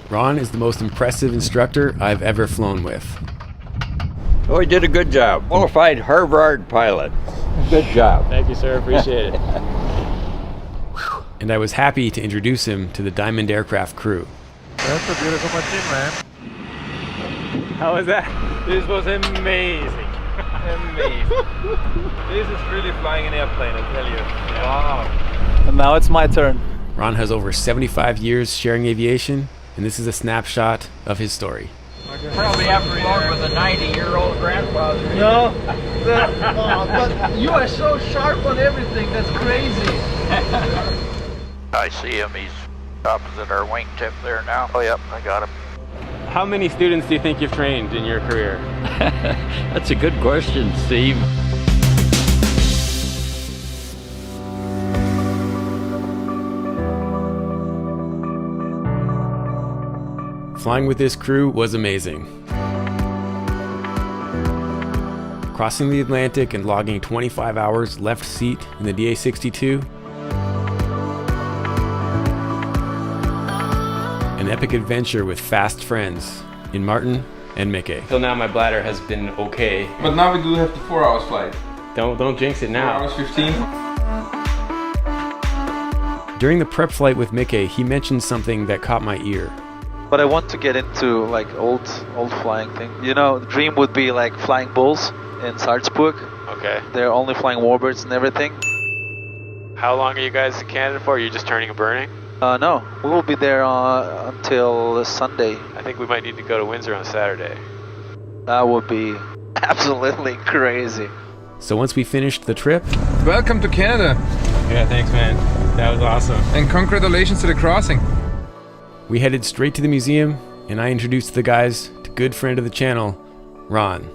Ron is the most impressive instructor I've ever flown with. Oh, he did a good job. Qualified Harvard pilot. Good job. Thank you, sir. Appreciate it. And I was happy to introduce him to the Diamond Aircraft crew. That's a beautiful machine, man. How was that? This was amazing. Amazing. This is really flying an airplane, I tell you. Yeah. Wow. And now it's my turn. Ron has over 75 years sharing aviation, and this is a snapshot of his story. Probably after flown with a 90-year-old grandfather. No, but you are so sharp on everything. That's crazy. I see him. He's opposite our wingtip there now. Oh, yep, I got him. How many students do you think you've trained in your career? That's a good question, Steve. Flying with this crew was amazing. Crossing the Atlantic and logging 25 hours left seat in the DA-62. An epic adventure with fast friends in Martin and Mickey. Till now my bladder has been okay. But now we do have the 4 hours flight. Don't jinx it now. 4 hours 15. During the prep flight with Mickey, he mentioned something that caught my ear. But I want to get into like old flying thing. You know, the dream would be like flying bulls in Salzburg. Okay. They're only flying warbirds and everything. How long are you guys in Canada for? Are you just turning and burning? No, we will be there until Sunday. I think we might need to go to Windsor on Saturday. That would be absolutely crazy. So once we finished the trip... Welcome to Canada. Yeah, thanks man. That was awesome. And congratulations to the crossing. We headed straight to the museum, and I introduced the guys to good friend of the channel, Ron.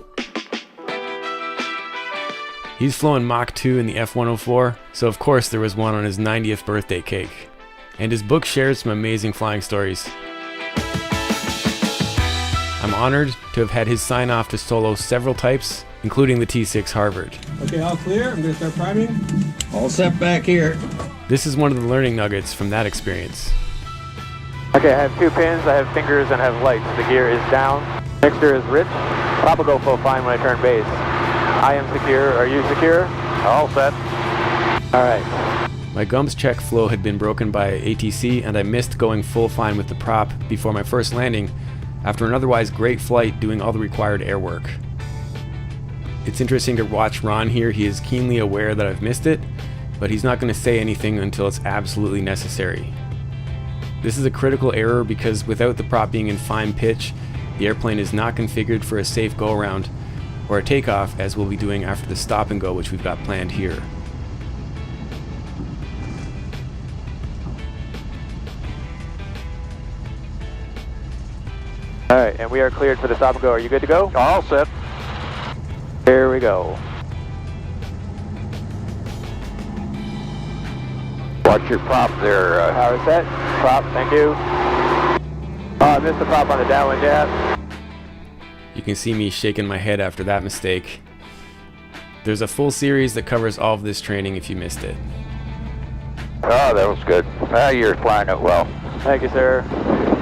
He's flown Mach 2 in the F-104, so of course there was one on his 90th birthday cake. And his book shares some amazing flying stories. I'm honored to have had his sign off to solo several types, including the T6 Harvard. Okay, all clear. I'm going to start priming. All set back here. This is one of the learning nuggets from that experience. Okay, I have 2 pins, I have fingers, and I have lights. The gear is down. Mixture is rich. Prop will go full fine when I turn base. I am secure. Are you secure? All set. All right. My gums check flow had been broken by ATC, and I missed going full fine with the prop before my first landing after an otherwise great flight doing all the required air work. It's interesting to watch Ron here. He is keenly aware that I've missed it, but he's not going to say anything until it's absolutely necessary. This is a critical error because without the prop being in fine pitch, the airplane is not configured for a safe go-around or a takeoff, as we'll be doing after the stop and go, which we've got planned here. All right, and we are cleared for the stop and go. Are you good to go? All set. Here we go. Watch your prop there. Power set. Prop, thank you. I missed the prop on the downwind jab. You can see me shaking my head after that mistake. There's a full series that covers all of this training if you missed it. Oh, that was good. You're flying it well. Thank you, sir.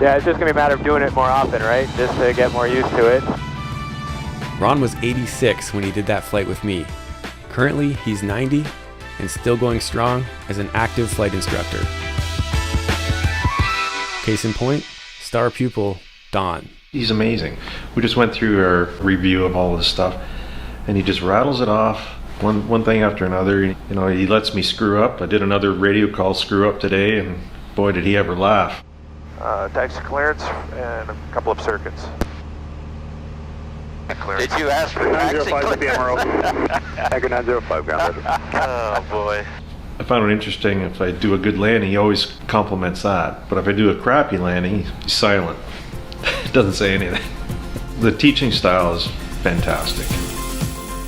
Yeah, it's just going to be a matter of doing it more often, right? Just to get more used to it. Ron was 86 when he did that flight with me. Currently, he's 90 and still going strong as an active flight instructor. Case in point, star pupil, Don. He's amazing. We just went through our review of all this stuff, and he just rattles it off, one thing after another. You know, he lets me screw up. I did another radio call screw up today, and boy, did he ever laugh. Taxi clearance and a couple of circuits. Did you ask for taxi clearance? Echo 905, ground. Oh, boy. I found it interesting, if I do a good landing, he always compliments that. But if I do a crappy landing, he's silent. Doesn't say anything. The teaching style is fantastic.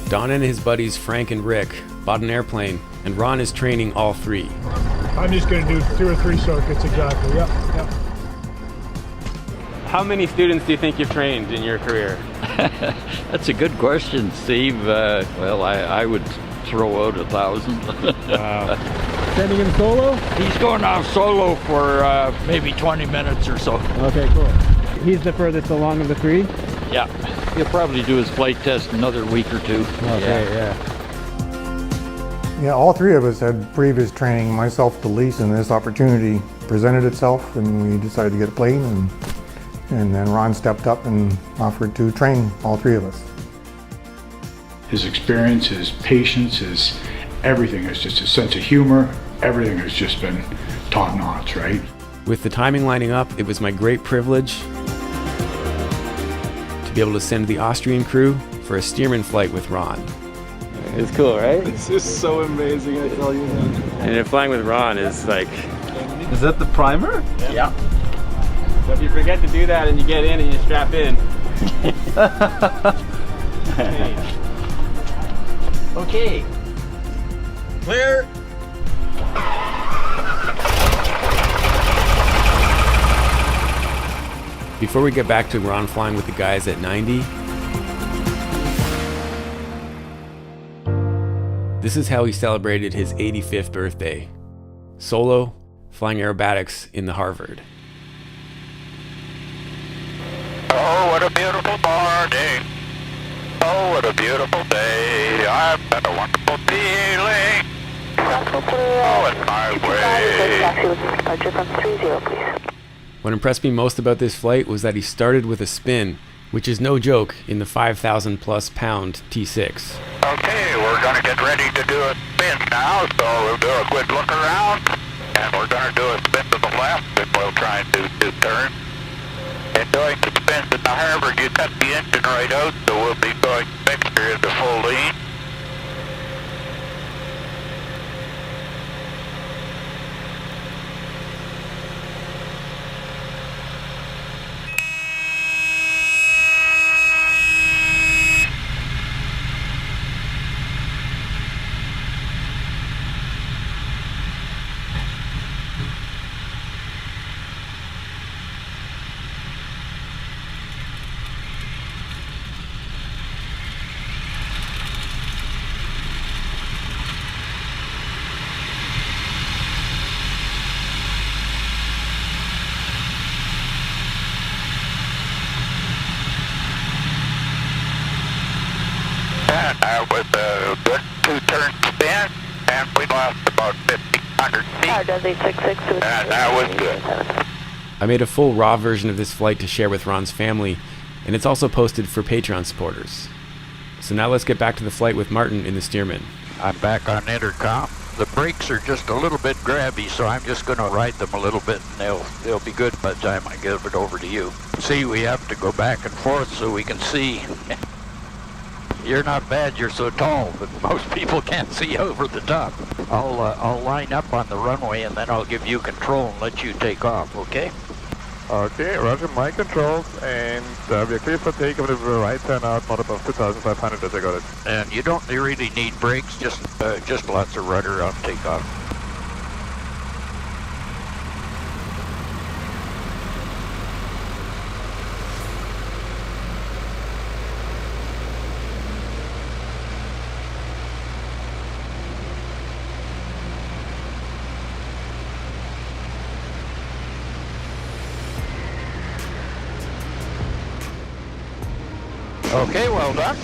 Don and his buddies Frank and Rick bought an airplane, and Ron is training all 3. I'm just going to do 2 or 3 circuits exactly. Yep. How many students do you think you've trained in your career? That's a good question, Steve. Well, I would throw out 1,000. Wow. Sending him solo? He's going off solo for maybe 20 minutes or so. Okay, cool. He's the furthest along of the three? Yeah. He'll probably do his flight test another week or two. Okay, yeah. Yeah, all three of us had previous training, myself the least, and this opportunity presented itself and we decided to get a plane, and then Ron stepped up and offered to train all three of us. His experience, his patience, his everything, is just his sense of humor, everything has just been top notch, right? With the timing lining up, it was my great privilege to be able to send the Austrian crew for a Stearman flight with Ron. It's cool, right? It's just so amazing, I tell you, man. And flying with Ron is like... Is that the primer? Yeah. So if you forget to do that and you get in and you strap in. Okay. Clear. Before we get back to Ron flying with the guys at 90, this is how he celebrated his 85th birthday. Solo, flying aerobatics in the Harvard. Oh, what a beautiful morning. Oh, what a beautiful day. I've got a wonderful feeling. Oh, it's my way. What impressed me most about this flight was that he started with a spin, which is no joke in the 5,000 plus pound T6. Okay, we're going to get ready to do a spin now, so we'll do a quick look around, and we're going to do a spin to the left, and we'll try and do 2 turns. And doing the spins in the Harvard, you cut the engine right out, so we'll be going mixture into full lean. And that was a good 2-turn spin, and we lost about 1,500 feet. And that was good. I made a full raw version of this flight to share with Ron's family, and it's also posted for Patreon supporters. So now let's get back to the flight with Martin in the Stearman. I'm back on intercom. The brakes are just a little bit grabby, so I'm just going to ride them a little bit, and they'll be good by the time I give it over to you. See, we have to go back and forth so we can see. You're not bad, you're so tall, but most people can't see over the top. I'll line up on the runway, and then I'll give you control and let you take off, okay? Okay, roger, my controls, and we are clear for takeoff with the right turn out, not above 2,500 as I got it. And you don't really need brakes, just lots of rudder on takeoff. Okay, well done.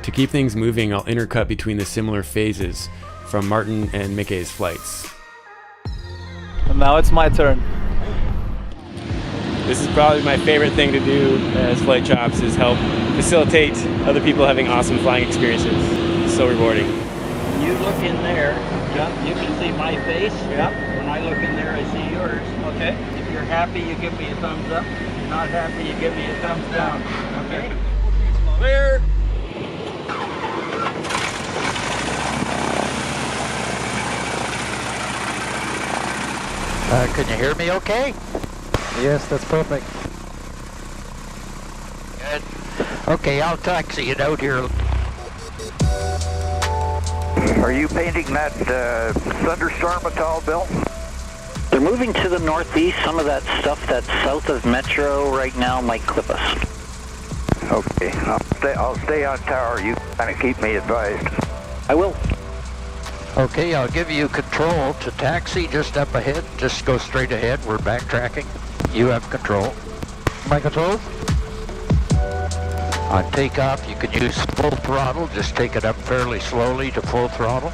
To keep things moving, I'll intercut between the similar phases from Martin and Mickey's flights. And now it's my turn. This is probably my favorite thing to do as flight chops, is help facilitate other people having awesome flying experiences. It's so rewarding. You look in there, you can see my face. When I look in there, I see yours. Okay. If you're happy, you give me a thumbs up. If you're not happy, you give me a thumbs down. Okay? Clear. Can you hear me okay? Yes, that's perfect. Good. Okay, I'll taxi it out here. Are you painting that thunderstorm at all, Bill? They're moving to the northeast. Some of that stuff that's south of Metro right now might clip us. Okay, I'll stay on tower. You kind of keep me advised. I will. Okay, I'll give you control to taxi just up ahead. Just go straight ahead. We're backtracking. You have control. My controls? On takeoff, you can use full throttle. Just take it up fairly slowly to full throttle.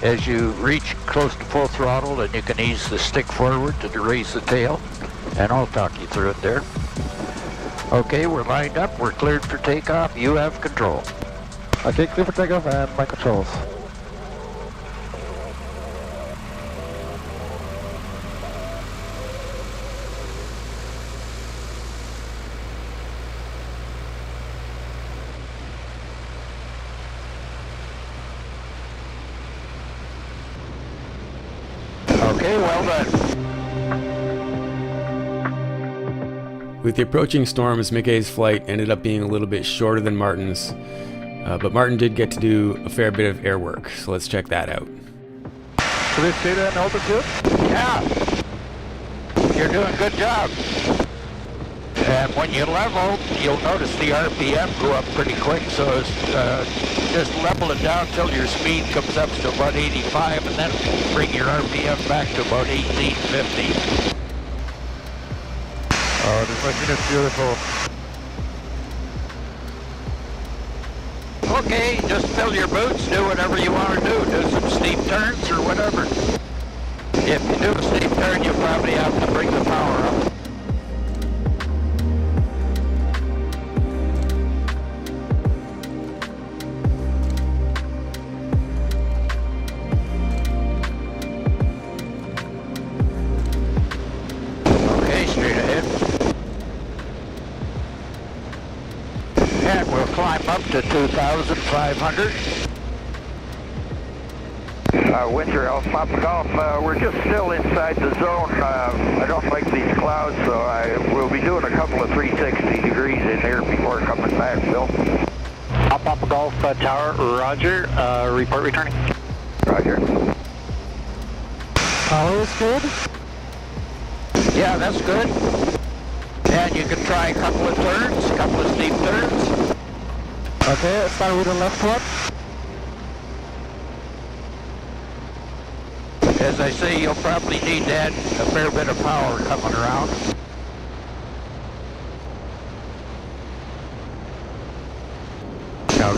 As you reach close to full throttle, then you can ease the stick forward to raise the tail. And I'll talk you through it there. Okay, we're lined up. We're cleared for takeoff. You have control. Okay, clear for takeoff and my controls. Okay, well done. With the approaching storms, Mickey's flight ended up being a little bit shorter than Martin's, but Martin did get to do a fair bit of air work, so let's check that out. Should we stay there in altitude? Yeah. You're doing a good job. And when you level, you'll notice the RPM go up pretty quick, so just level it down till your speed comes up to about 85, and then bring your RPM back to about 1850. Oh, this machine is beautiful. Okay, just fill your boots, do whatever you want to do. Do some steep turns or whatever. If you do a steep turn, you'll probably have to bring the power up. Okay, straight ahead. And we'll climb up to 2,500. Windsor, Alpha Papa Golf, we're just still inside the zone. I don't like these clouds, so I will be doing a couple of 360 degrees in here before coming back, Bill. Alpha Papa Golf Tower, roger. Report returning. Roger. Power is good? Yeah, that's good. And you can try a couple of turns, a couple of steep turns. Okay, let's start with the left one. As I say, you'll probably need to add a fair bit of power coming around.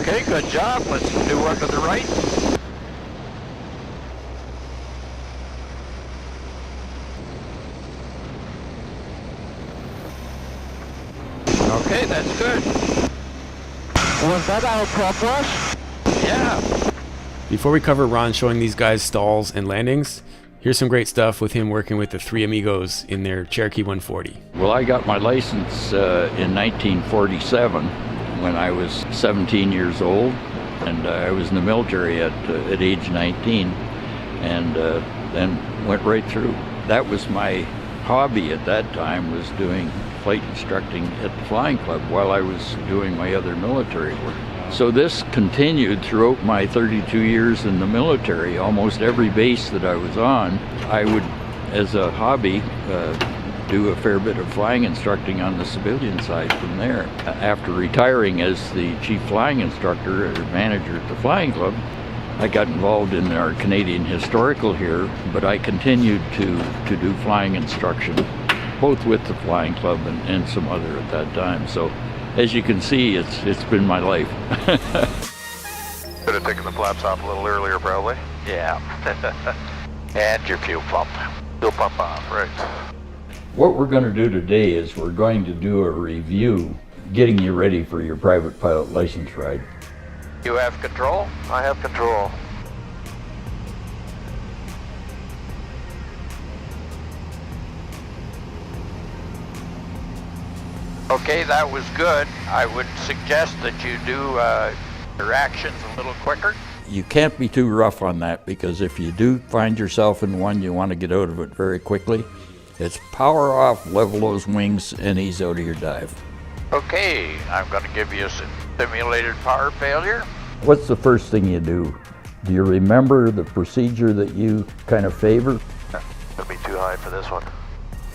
Okay, good job. Let's do one to the right. Okay, that's good. Was that our prop wash? Yeah. Before we cover Ron showing these guys stalls and landings, here's some great stuff with him working with the three amigos in their Cherokee 140. Well, I got my license in 1947 when I was 17 years old, and I was in the military at age 19, and then went right through. That was my hobby at that time, was doing flight instructing at the flying club while I was doing my other military work. So this continued throughout my 32 years in the military. Almost every base that I was on, I would, as a hobby, do a fair bit of flying instructing on the civilian side from there. After retiring as the chief flying instructor or manager at the flying club, I got involved in our Canadian historical here, but I continued to do flying instruction, both with the flying club and some other at that time. So as you can see, it's been my life. Could have taken the flaps off a little earlier, probably. Yeah. And your fuel pump. Fuel pump off, right. What we're going to do today is we're going to do a review, getting you ready for your private pilot license ride. You have control? I have control. Okay, that was good. I would suggest that you do your actions a little quicker. You can't be too rough on that, because if you do find yourself in one, you want to get out of it very quickly. It's power off, level those wings, and ease out of your dive. Okay, I'm going to give you some simulated power failure. What's the first thing you do? Do you remember the procedure that you kind of favor? It'll be too high for this one.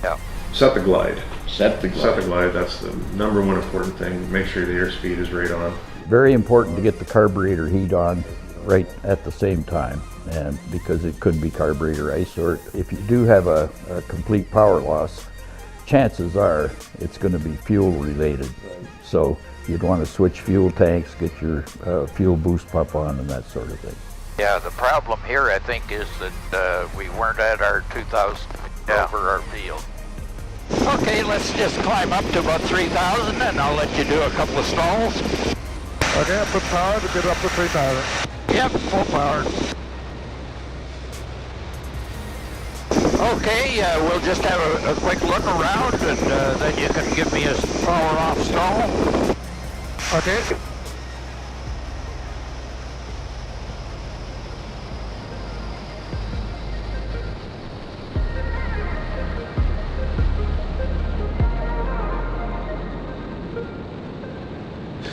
Yeah. Set the glide. Set the glide. Set the glide, that's the number one important thing. Make sure the airspeed is right on. Very important to get the carburetor heat on right at the same time. and because it could be carburetor ice, or if you do have a complete power loss, chances are it's going to be fuel related. So you'd want to switch fuel tanks, get your fuel boost pump on, and that sort of thing. Yeah, the problem here, I think, is that we weren't at our 2,000 over our field. Okay, let's just climb up to about 3,000, and I'll let you do a couple of stalls. Okay, I put power to get up to 3,000. Yep, full power. Okay, we'll just have a quick look around, and then you can give me a power off stall. Okay.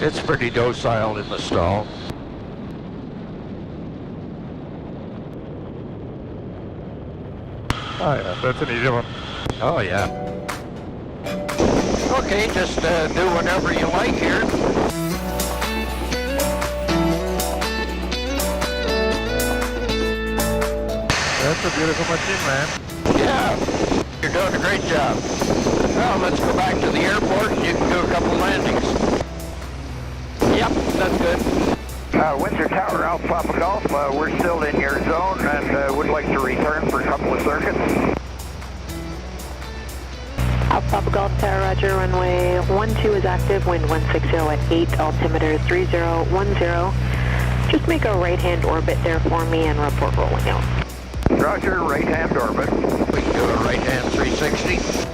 It's pretty docile in the stall. Oh yeah, that's an easy one. Oh yeah. Okay, just do whatever you like here. That's a beautiful machine, man. Yeah, you're doing a great job. Well, let's go back to the airport and you can do a couple landings. Yep, that's good. Windsor Tower, Alpha Papa Golf, we're still in your zone and would like to return for a couple of circuits. Alpha Papa Golf Tower, roger, runway 12 is active, wind 160 at 8, altimeter 3010. Just make a right-hand orbit there for me and report rolling out. Roger, right-hand orbit. We can do a right-hand 360.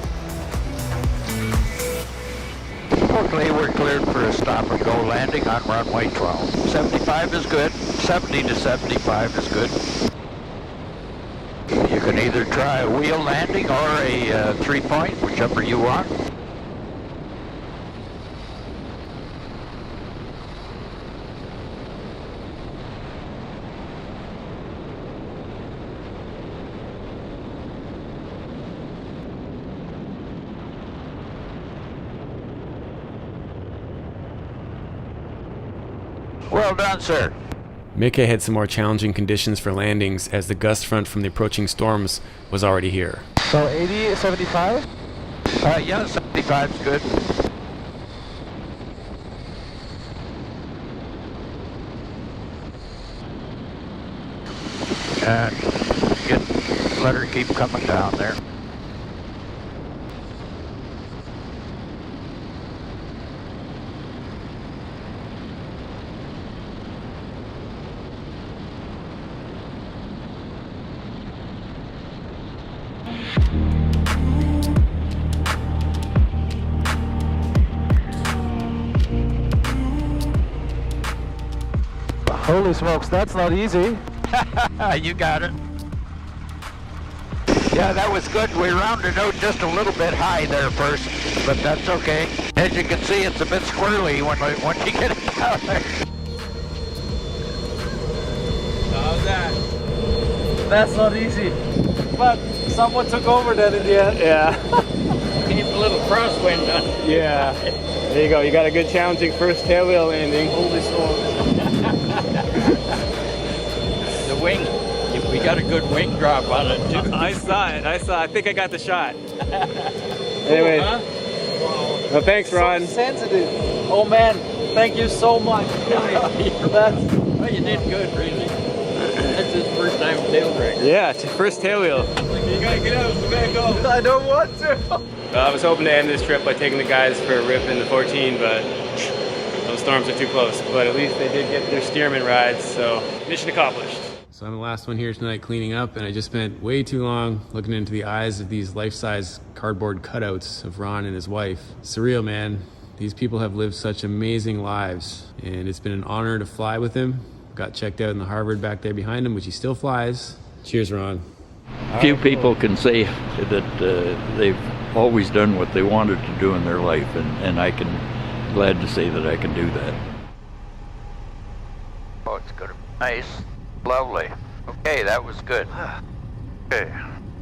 Okay, we're cleared for a stop-and-go landing on runway 12. 75 is good. 70 to 75 is good. You can either try a wheel landing or a 3-point, whichever you want. Well done, sir. Mickey had some more challenging conditions for landings as the gust front from the approaching storms was already here. So 80, 75? Yeah, 75 is good. And let her keep coming down there. Holy smokes, that's not easy. You got it. Yeah, that was good. We rounded out just a little bit high there first, but that's okay. As you can see, it's a bit squirrely when you get it down there. How's that? That's not easy. But someone took over that in the end. Yeah. Keep a little crosswind on. Yeah. There you go. You got a good challenging first tailwheel landing. Holy smokes. The wing, we got a good wing drop on it too. I saw it. I think I got the shot. Anyway. Wow. Well, thanks, Ron. So sensitive. Oh man, thank you so much. Well, you did good, really. That's his first time tail dragger. Yeah, it's your first tailwheel. You gotta get out. We gotta go. I don't want to. I was hoping to end this trip by taking the guys for a rip in the 14, but those storms are too close. But at least they did get their Stearman rides, so mission accomplished. So I'm the last one here tonight cleaning up, and I just spent way too long looking into the eyes of these life-size cardboard cutouts of Ron and his wife. Surreal, man. These people have lived such amazing lives, and it's been an honor to fly with him. Got checked out in the Harvard back there behind him, which he still flies. Cheers, Ron. Few people can say that they've always done what they wanted to do in their life, and I can glad to say that I can do that. Oh, it's good. Nice. Lovely. Okay, that was good. Okay.